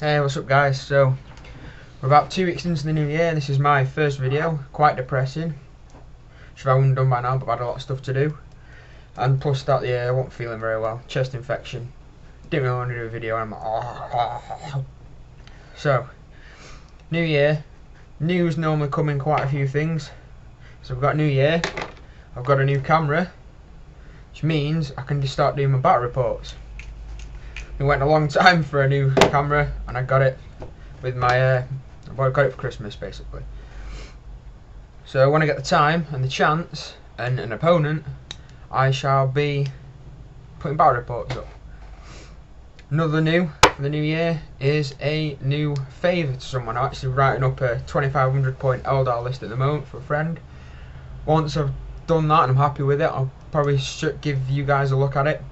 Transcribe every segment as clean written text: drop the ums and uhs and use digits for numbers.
Hey, what's up guys? So, we're about 2 weeks into the new year. This is my first video, quite depressing. Should have been done by now, but I've had a lot of stuff to do. And plus start the year, I wasn't feeling very well, chest infection. Didn't really want to do a video and I'm like, oh. So, new year, news normally come in quite a few things. So we've got a new year, I've got a new camera, which means I can just start doing my battle reports. It went a long time for a new camera, and I got it with my, I got it for Christmas basically. So when I get the time and the chance and an opponent, I shall be putting battle reports up. Another new for the new year is a new favour to someone. I'm actually writing up a 2500 point Eldar list at the moment for a friend. Once I've done that and I'm happy with it, I'll probably give you guys a look at it.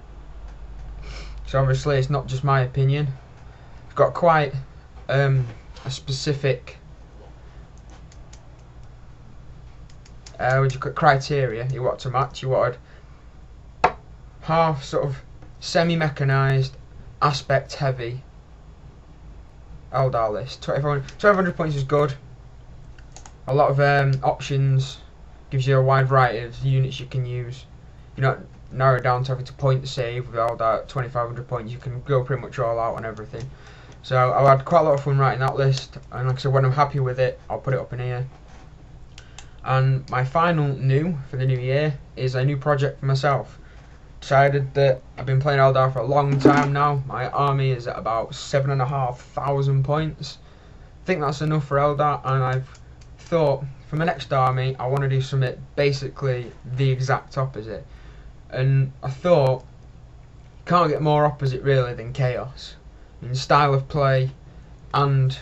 So obviously it's not just my opinion. It's got quite a specific criteria you want to match. You wanted half sort of semi-mechanised, aspect heavy Eldar list. 1200 points is good. A lot of options, gives you a wide variety of units you can use. You're not narrowed down to having to point save with all that 2500 points. You can go pretty much all out on everything. So I've had quite a lot of fun writing that list, and like I said, when I'm happy with it, I'll put it up in here. And my final new for the new year is a new project for myself. Decided that I've been playing Eldar for a long time now. My army is at about 7,500 points. I think that's enough for Eldar, and I've thought for my next army I want to do something basically the exact opposite. And I thought, can't get more opposite really than Chaos. In style of play and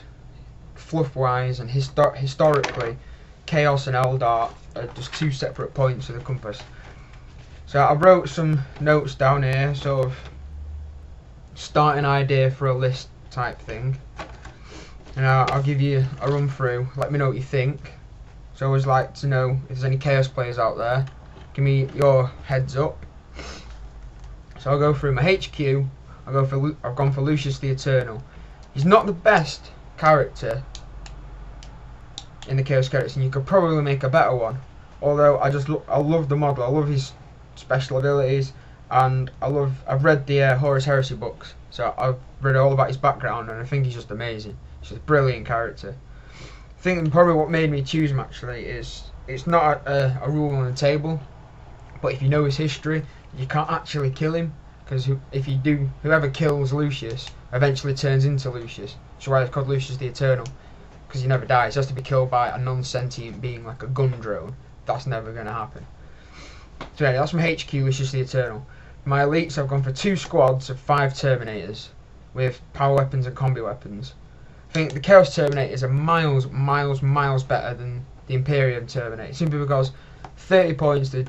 fluff wise and historically, Chaos and Eldar are just two separate points of the compass. So I wrote some notes down here, sort of starting idea for a list type thing. And I'll give you a run through, let me know what you think. So I always like to know if there's any Chaos players out there. Give me your heads up. So I'll go through my HQ. I've gone for Lucius the Eternal. He's not the best character in the Chaos characters, and you could probably make a better one. Although I love the model. I love his special abilities, and I've read the Horus Heresy books, so I've read all about his background, and I think he's just amazing. He's just a brilliant character. I think probably what made me choose him actually is it's not a rule on the table. But if you know his history, you can't actually kill him, because if you do, whoever kills Lucius eventually turns into Lucius. That's why it's called Lucius the Eternal, because he never dies. He has to be killed by a non-sentient being like a gun drone. That's never going to happen. So anyway, that's my HQ, Lucius the Eternal. For my elites, I've gone for 2 squads of 5 Terminators with power weapons and combi weapons. I think the Chaos Terminators are miles better than the Imperium Terminator, simply because 30 points, they're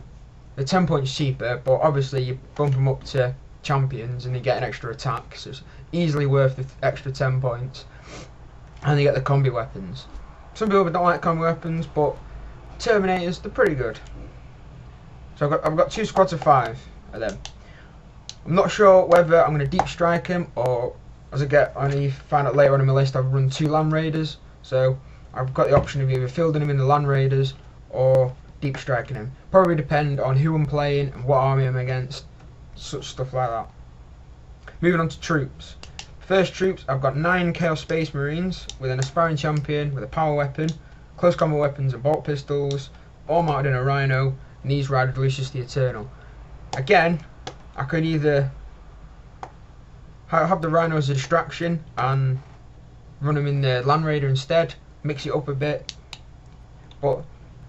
10 points cheaper, but obviously you bump them up to champions and you get an extra attack, so it's easily worth the extra 10 points. And you get the combi weapons. Some people don't like combi weapons, but Terminators, they're pretty good. So I've got 2 squads of 5 of them. I'm not sure whether I'm going to deep strike him, or as I only find out later on in my list, I've run 2 Land Raiders. So I've got the option of either fielding him in the Land Raiders or deep striking him. Probably depend on who I'm playing and what army I'm against, such stuff like that. Moving on to troops. First troops, I've got 9 Chaos Space Marines with an aspiring champion with a power weapon, close combat weapons and bolt pistols, all mounted in a Rhino, and these ride with Lucius the Eternal. Again, I could either have the Rhino as a distraction and run him in the Land Raider instead, mix it up a bit, but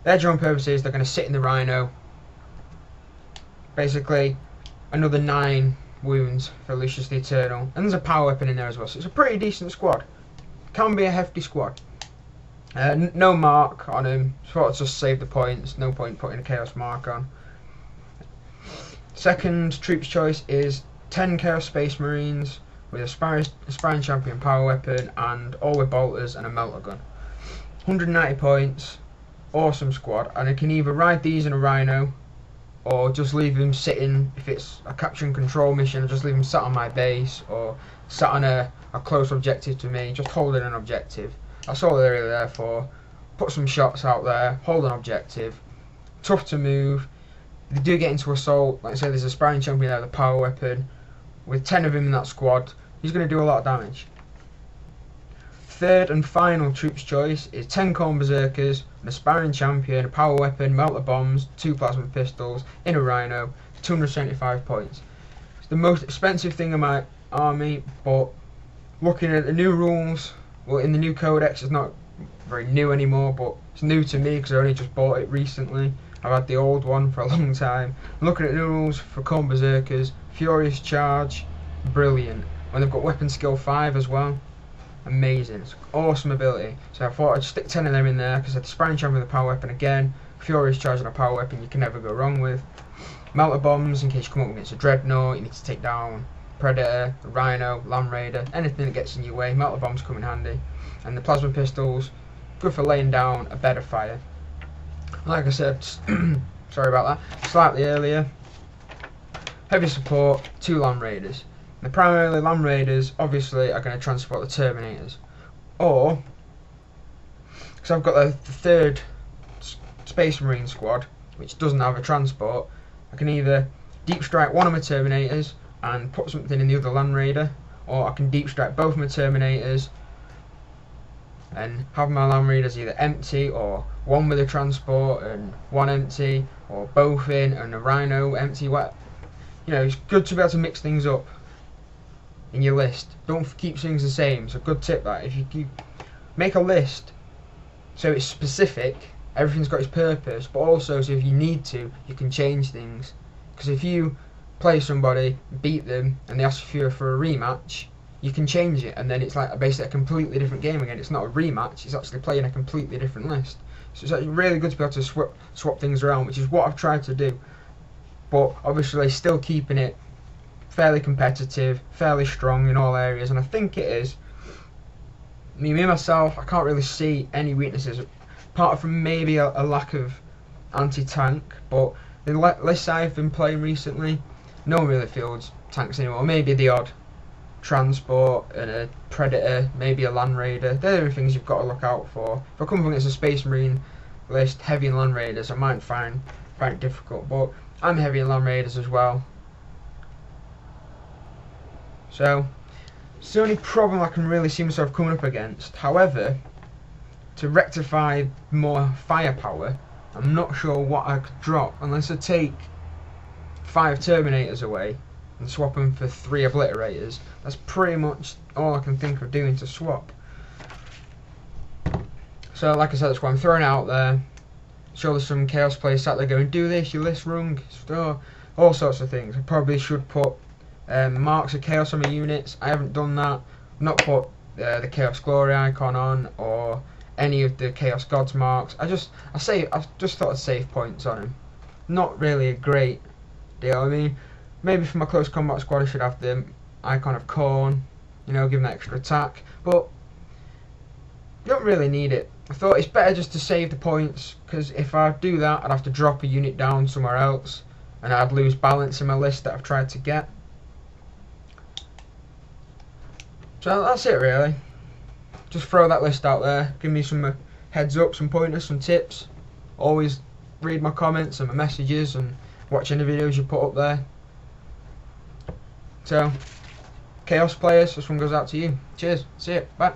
their general purposes, they're going to sit in the Rhino. Basically, another 9 wounds for Lucius the Eternal. And there's a power weapon in there as well, so it's a pretty decent squad. Can be a hefty squad. No mark on him, so I'll just save the points. No point putting a Chaos mark on. Second troops choice is 10 Chaos Space Marines with aspiring champion power weapon and all with bolters and a melter gun. 190 points. Awesome squad, and I can either ride these in a Rhino or just leave him sitting. If it's a capture and control mission, I'll just leave him sat on my base or sat on a close objective to me, just holding an objective. That's all they're really there for. Put some shots out there, hold an objective. Tough to move. If they do get into assault, like I say, there's a sparring champion there, the power weapon. With 10 of him in that squad, he's going to do a lot of damage. Third and final troops choice is 10 Khorne Berserkers, an aspiring champion, a power weapon, melter bombs, 2 plasma pistols, in a rhino, 275 points. It's the most expensive thing in my army, but looking at the new rules, well, in the new codex, it's not very new anymore, but it's new to me because I only just bought it recently. I've had the old one for a long time. Looking at the new rules for Khorne Berserkers, Furious Charge, brilliant. And they've got weapon skill 5 as well. Amazing, it's awesome ability. So I thought I'd stick 10 of them in there because the sparring champion with a power weapon again, Furious Charge and a power weapon you can never go wrong with. Melter bombs in case you come up against a dreadnought, you need to take down Predator, a Rhino, Land Raider, anything that gets in your way, melter bombs come in handy. And the plasma pistols, good for laying down a bed of fire. Like I said, sorry about that, slightly earlier, heavy support, 2 Land Raiders. The primarily Land Raiders obviously are going to transport the Terminators, or because I've got the 3rd Space Marine squad which doesn't have a transport, I can either deep strike one of my Terminators and put something in the other Land Raider, or I can deep strike both my Terminators and have my Land Raiders either empty, or one with a transport and one empty, or both in and a Rhino empty. You know, it's good to be able to mix things up in your list. Don't keep things the same. It's a good tip that if you make a list so it's specific, everything's got its purpose, but also so if you need to, you can change things. Because if you play somebody, beat them, and they ask you for a rematch, you can change it, and then it's like basically a completely different game again. It's not a rematch, it's actually playing a completely different list. So it's actually really good to be able to swap things around, which is what I've tried to do. But obviously still keeping it fairly competitive, fairly strong in all areas, and I think it is. Me myself, I can't really see any weaknesses, apart from maybe a lack of anti-tank, but the lists I've been playing recently, no one really fields tanks anymore. Maybe the odd transport and a Predator, maybe a Land Raider. They're the things you've got to look out for. If I come up against a Space Marine list heavy in Land Raiders, I might find it difficult, but I'm heavy in Land Raiders as well. So it's the only problem I can really see myself coming up against. However, to rectify more firepower, I'm not sure what I could drop unless I take 5 Terminators away and swap them for 3 Obliterators. That's pretty much all I can think of doing to swap. So like I said, that's what I'm throwing out there. Sure, there's some Chaos players sat there going, do this, your list wrong, all sorts of things. I probably should put marks of Chaos on my units. I haven't done that. I've not put the Chaos Glory icon on, or any of the Chaos Gods marks. I just thought I'd save points on them. Not really a great deal. I mean, maybe for my close combat squad I should have the icon of Khorne, you know, give them extra attack, but you don't really need it. I thought it's better just to save the points, because if I do that I'd have to drop a unit down somewhere else and I'd lose balance in my list that I've tried to get. So that's it really. Just throw that list out there, give me some heads up, some pointers, some tips. Always read my comments and my messages and watch any videos you put up there. So, Chaos players, this one goes out to you. Cheers, see you, bye.